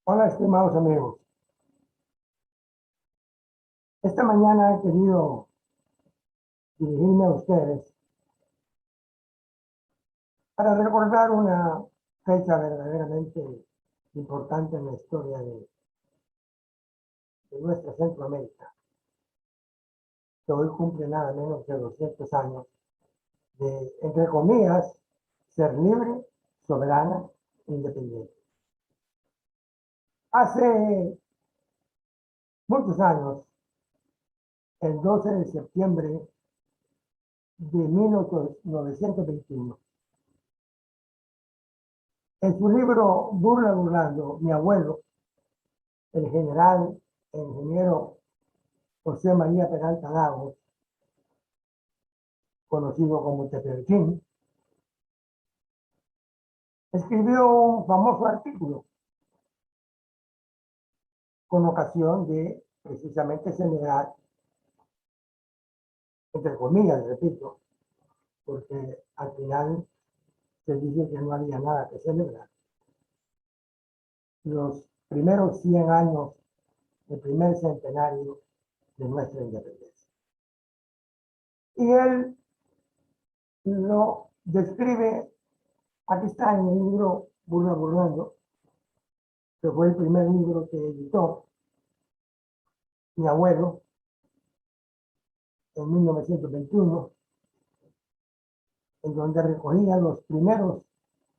Hola, estimados amigos. Esta mañana he querido dirigirme a ustedes para recordar una fecha verdaderamente importante en la historia de nuestra Centroamérica, que hoy cumple nada menos de 200 años de, entre comillas, ser libre, soberana e independiente. Hace muchos años, el 12 de septiembre de 1921, en su libro Burla Burlando, mi abuelo, el general e ingeniero José María Peralta Lagos, conocido como Teperochín, escribió un famoso artículo con ocasión de precisamente celebrar, entre comillas, repito, porque al final se dice que no había nada que celebrar, los primeros 100 años del primer centenario de nuestra independencia. Y él lo describe, aquí está en el libro Burla Burlando, que fue el primer libro que editó mi abuelo en 1921, en donde recogía los primeros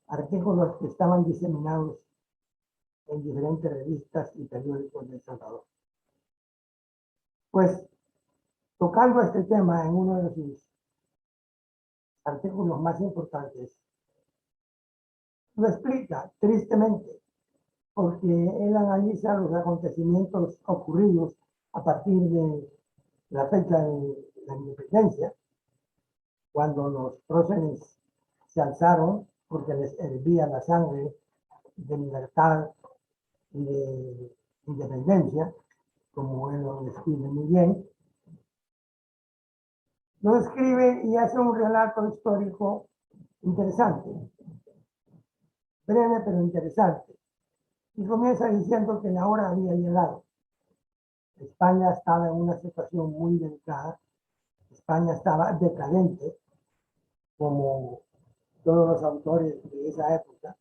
artículos que estaban diseminados en diferentes revistas y periódicos de El Salvador. Pues, tocando este tema en uno de sus artículos más importantes, lo explica tristemente, porque él analiza los acontecimientos ocurridos a partir de la fecha de la independencia, cuando los próceres se alzaron porque les hervía la sangre de libertad y de independencia, como él lo describe muy bien. Lo describe y hace un relato histórico interesante, breve pero interesante. Y comienza diciendo que la hora había llegado. España estaba en una situación muy delicada. España estaba decadente, como todos los autores de esa época,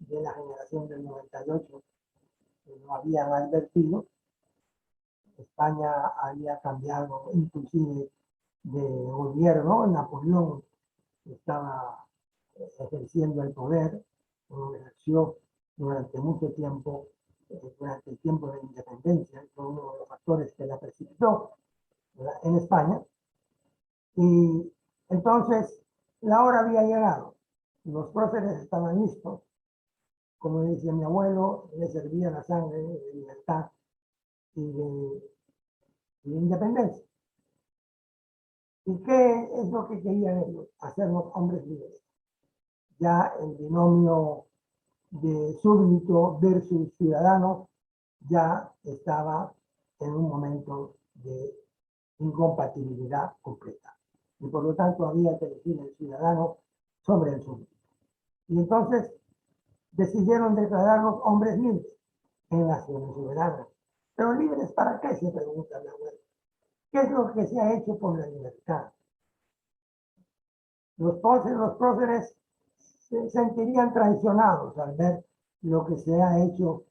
de la generación del 98, lo habían advertido. España había cambiado inclusive de gobierno. Napoleón estaba ejerciendo el poder, ejerció durante mucho tiempo, durante el tiempo de la independencia, fue uno de los factores que la precipitó en España. Y entonces la hora había llegado, los próceres estaban listos, como dice mi abuelo, le servía la sangre de libertad y de independencia. ¿Y qué es lo que querían ellos? Hacernos hombres libres. Ya el binomio de súbdito versus ciudadano ya estaba en un momento de incompatibilidad completa. Y por lo tanto había que elegir el ciudadano sobre el súbdito. Y entonces decidieron declararnos hombres libres en naciones soberanas. Pero libres para qué, se pregunta mi abuelo. ¿Qué es lo que se ha hecho por la libertad? Los próceres se sentirían traicionados al ver lo que se ha hecho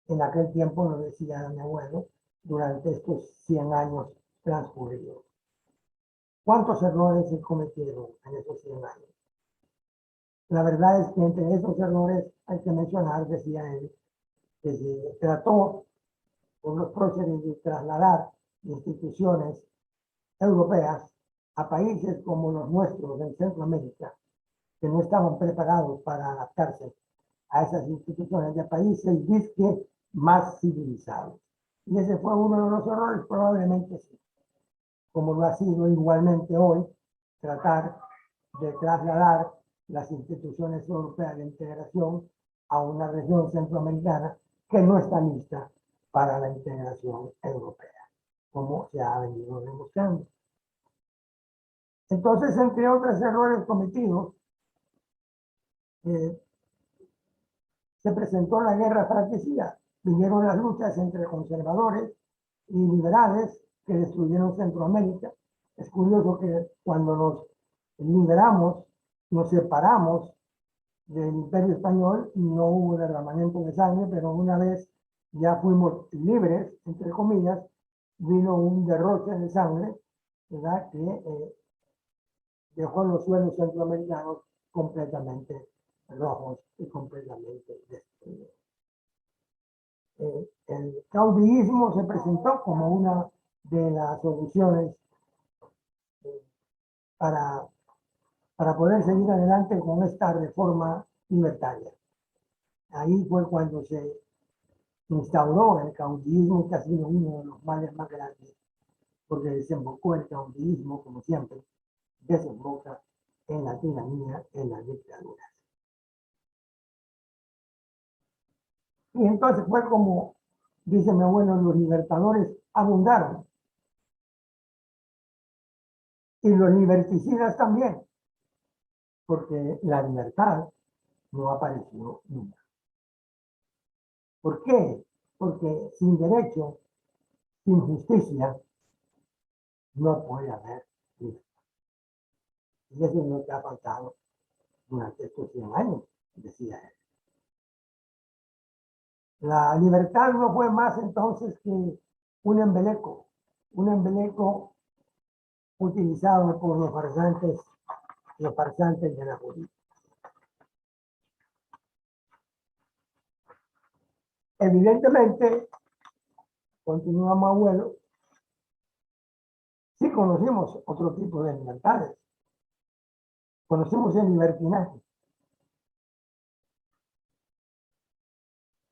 en aquel tiempo, lo decía mi abuelo, durante estos 100 años transcurridos. ¿Cuántos errores se cometieron en esos 100 años? La verdad es que entre esos errores hay que mencionar, decía él, que se trató por los próceres de trasladar instituciones europeas a países como los nuestros en Centroamérica, que no estaban preparados para adaptarse a esas instituciones de países disque más civilizados. Y ese fue uno de los errores, probablemente sí, como lo ha sido igualmente hoy tratar de trasladar las instituciones europeas de integración a una región centroamericana que no está lista para la integración europea, como se ha venido demostrando. Entonces, entre otros errores cometidos, se presentó la guerra fratricida, vinieron las luchas entre conservadores y liberales que destruyeron Centroamérica. Es curioso que cuando nos liberamos, nos separamos del Imperio Español, no hubo derramamiento de sangre, pero una vez ya fuimos libres, entre comillas, vino un derroche de sangre, ¿verdad? Que dejó los suelos centroamericanos completamente rojos y completamente destruidos. El caudillismo se presentó como una de las soluciones para poder seguir adelante con esta reforma libertaria. Ahí fue cuando se instauró el caudillismo, que ha sido uno de los males más grandes, porque desembocó el caudillismo, como siempre, desemboca en la tiranía, en las dictaduras. Y entonces fue como, dice mi abuelo, los libertadores abundaron. Y los liberticidas también, porque la libertad no apareció nunca. ¿Por qué? Porque sin derecho, sin justicia, no puede haber libertad. Y eso es lo que ha faltado durante estos 100 años, decía él. La libertad no fue más entonces que un embeleco utilizado por los farsantes de la política. Evidentemente, continúa mi abuelo, sí conocimos otro tipo de libertades. Conocimos el libertinaje.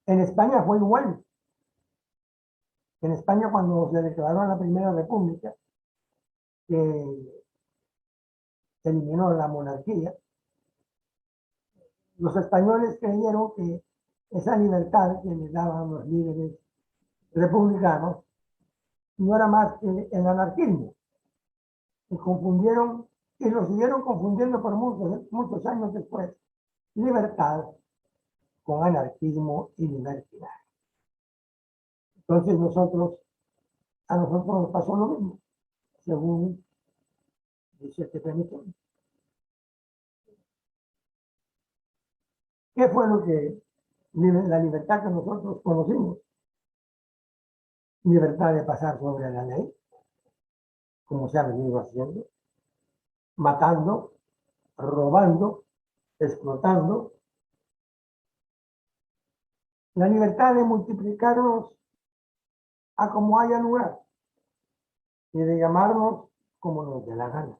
En España fue igual. En España, cuando se declaró la Primera República, que se eliminó la monarquía, los españoles creyeron que esa libertad que les daban los líderes republicanos no era más que el anarquismo. Se confundieron y lo siguieron confundiendo por muchos años después. Libertad con anarquismo y libertinaje. Entonces a nosotros nos pasó lo mismo, según dice este Hamilton. ¿Qué fue la libertad que nosotros conocimos? Libertad de pasar sobre la ley, como se ha venido haciendo, matando, robando, explotando. La libertad de multiplicarnos a como haya lugar y de llamarnos como nos dé la gana.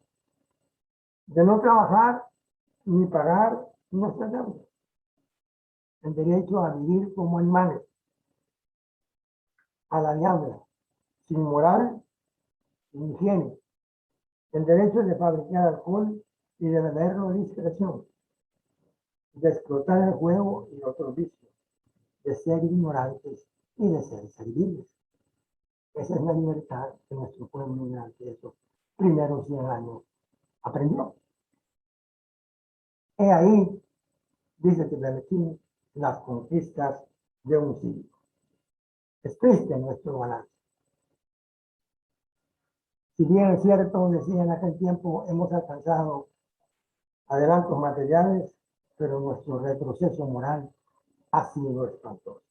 De no trabajar ni pagar nuestras deudas. El derecho a vivir como animales, a la diabla, sin moral, sin higiene. El derecho de fabricar alcohol y de beberlo a discreción. De explotar el juego y otros vicios. De ser ignorantes y de ser serviles. Esa es la libertad que nuestro pueblo durante esos primeros 100 años aprendió. He ahí, dice Tiberitín, las conquistas de un siglo. Es triste nuestro balance. Si bien es cierto, decía en aquel tiempo, hemos alcanzado adelantos materiales, pero nuestro retroceso moral ha sido espantoso.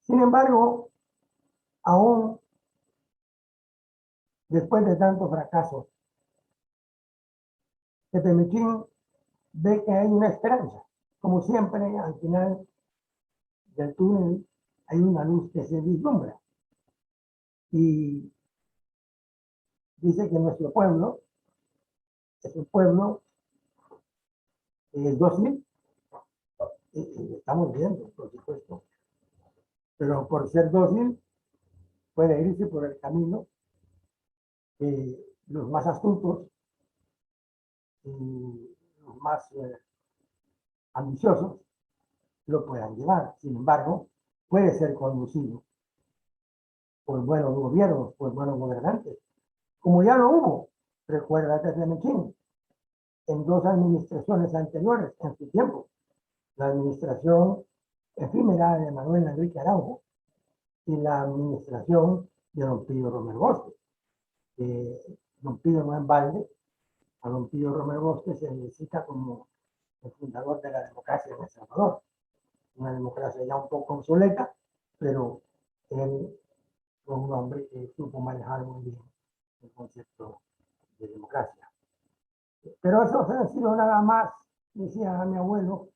Sin embargo, aún después de tantos fracasos, Temechín ve que hay una esperanza. Como siempre, al final del túnel hay una luz que se vislumbra. Y dice que nuestro pueblo es un pueblo dócil, y estamos viendo, por supuesto, pero por ser dócil puede irse por el camino que los más astutos y los más ambiciosos lo puedan llevar. Sin embargo, puede ser conducido por buenos gobiernos, por buenos gobernantes, como ya lo hubo. Recuérdate de Mechín. en dos administraciones anteriores, en su tiempo. La administración efímera de Manuel Enrique Araujo y la administración de don Pío Romero Bosque. Don Pío no en balde, a don Pío Romero Bosque se le cita como el fundador de la democracia en El Salvador. Una democracia ya un poco obsoleta, pero él fue un hombre que supo manejar muy bien el concepto de democracia. Pero eso ha sido nada más, decía mi abuelo,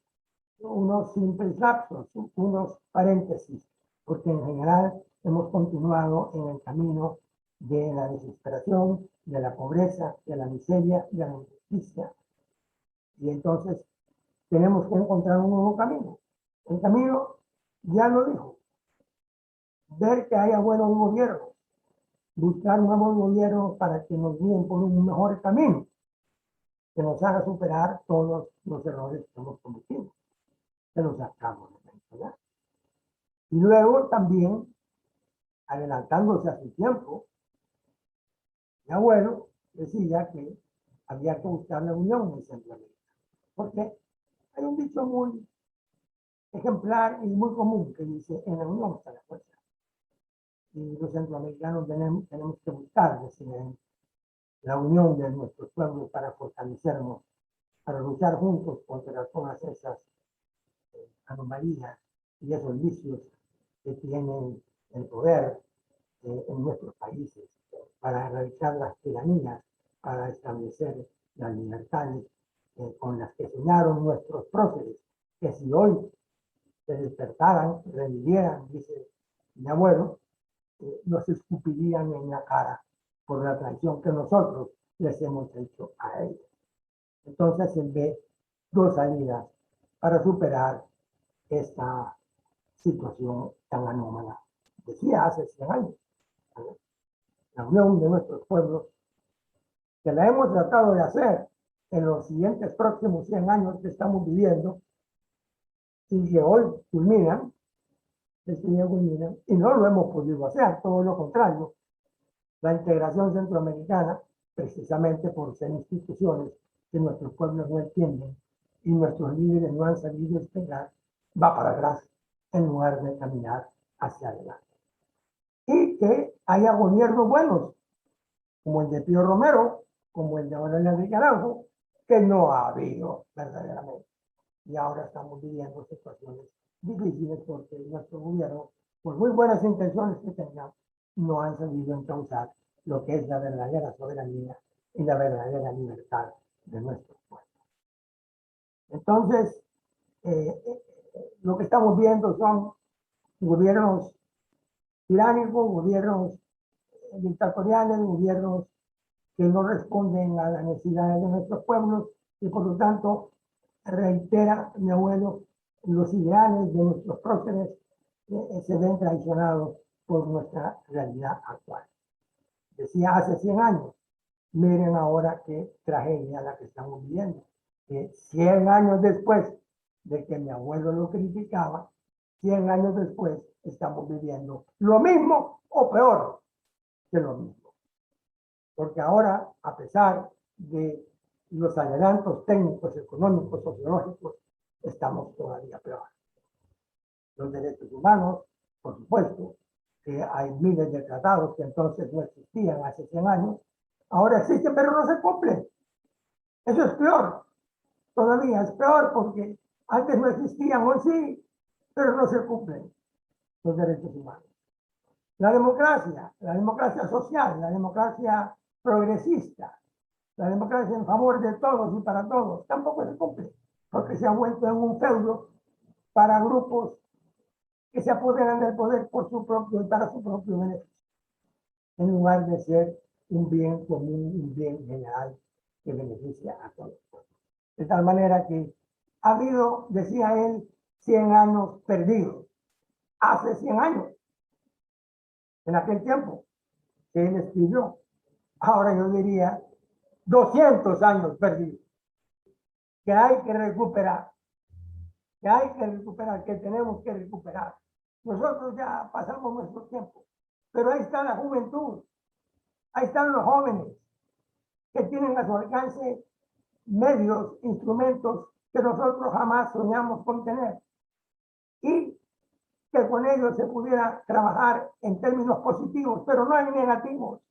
unos simples lapsos, unos paréntesis, porque en general hemos continuado en el camino de la desesperación, de la pobreza, de la miseria, de la injusticia. Y entonces tenemos que encontrar un nuevo camino. El camino, ya lo dijo, ver que haya buenos gobiernos, buscar nuevos gobiernos para que nos guíen por un mejor camino, que nos haga superar todos los errores que hemos cometido, que los sacamos de mencionar. Y luego también, adelantándose a su tiempo, mi abuelo decía que había que buscar la unión en Centroamérica. Porque hay un dicho muy ejemplar y muy común que dice, en la unión está la fuerza. Y los centroamericanos tenemos que buscar, decía, la unión de nuestros pueblos para fortalecernos, para luchar juntos contra todas esas anomalías y esos vicios que tienen el poder en nuestros países, para erradicar las tiranías, para establecer las libertades con las que soñaron nuestros próceres, que si hoy se despertaran, revivieran, dice mi abuelo, nos escupirían en la cara por la traición que nosotros les hemos hecho a ellos. Entonces él ve dos salidas para superar esta situación tan anómala. Decía hace 100 años, ¿no? La unión de nuestros pueblos, que la hemos tratado de hacer en los siguientes próximos 100 años que estamos viviendo, y que hoy culminan, y no lo hemos podido hacer, todo lo contrario. La integración centroamericana, precisamente por ser instituciones que nuestros pueblos no entienden y nuestros líderes no han sabido explicar, va para atrás en lugar de caminar hacia adelante. Y que haya gobiernos buenos, como el de Pío Romero, como el de Manuel Enrique Araujo, que no ha habido verdaderamente. Y ahora estamos viviendo situaciones difíciles porque nuestro gobierno, por muy buenas intenciones que tengan, no han sabido encauzar lo que es la verdadera soberanía y la verdadera libertad de nuestros pueblos. Entonces, lo que estamos viendo son gobiernos tiránicos, gobiernos dictatoriales, gobiernos que no responden a las necesidades de nuestros pueblos y por lo tanto, reitera mi abuelo, los ideales de nuestros próceres se ven traicionados por nuestra realidad actual. Decía hace 100 años, miren ahora qué tragedia la que estamos viviendo. 100 años después de que mi abuelo lo criticaba, 100 años después estamos viviendo lo mismo o peor que lo mismo. Porque ahora, a pesar de los adelantos técnicos, económicos, sociológicos, estamos todavía peor. Los derechos humanos, por supuesto, que hay miles de tratados que entonces no existían hace 100 años, ahora existen pero no se cumplen. Eso es peor, todavía es peor porque antes no existían, hoy sí, pero no se cumplen los derechos humanos. La democracia social, la democracia progresista, la democracia en favor de todos y para todos, tampoco se cumple, porque se ha vuelto en un feudo para grupos que se apoderan del poder por su propio y para su propio beneficio, en lugar de ser un bien común, un bien general que beneficia a todos. De tal manera que ha habido, decía él, 100 años perdidos. Hace 100 años, en aquel tiempo que él escribió. Ahora yo diría 200 años perdidos, que hay que recuperar, que tenemos que recuperar. Nosotros ya pasamos nuestro tiempo, pero ahí está la juventud, ahí están los jóvenes que tienen a su alcance medios, instrumentos que nosotros jamás soñamos con tener, y que con ellos se pudiera trabajar en términos positivos, pero no en negativos,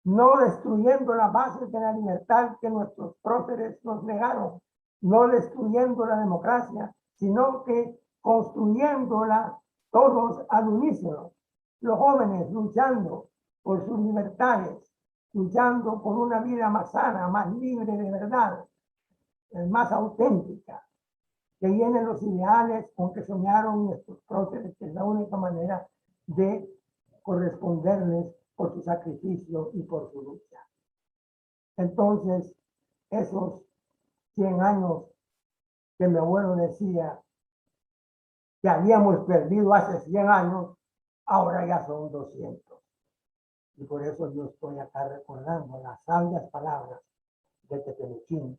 no destruyendo las bases de la libertad que nuestros próceres nos negaron, no destruyendo la democracia, sino que construyéndola todos al unísono, los jóvenes luchando por sus libertades, luchando por una vida más sana, más libre de verdad, más auténtica, que llenen los ideales con que soñaron nuestros próceres, que es la única manera de corresponderles por su sacrificio y por su lucha. Entonces, esos 100 años que mi abuelo decía que habíamos perdido hace 100 años, ahora ya son 200. Y por eso yo estoy acá recordando las sabias palabras de Tepenuchín,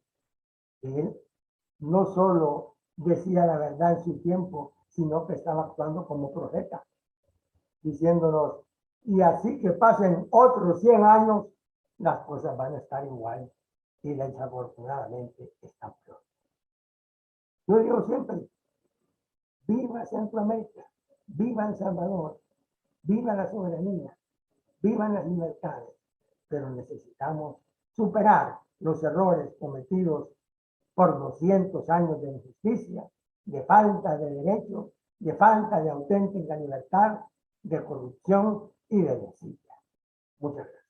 que él no solo decía la verdad en su tiempo, sino que estaba actuando como profeta, diciéndonos, y así que pasen otros 100 años, las cosas van a estar igual y desafortunadamente están peor. Yo digo siempre, viva Centroamérica, viva El Salvador, viva la soberanía, vivan las libertades, pero necesitamos superar los errores cometidos por 200 años de injusticia, de falta de derechos, de falta de auténtica libertad, de corrupción y de desidia. Muchas gracias.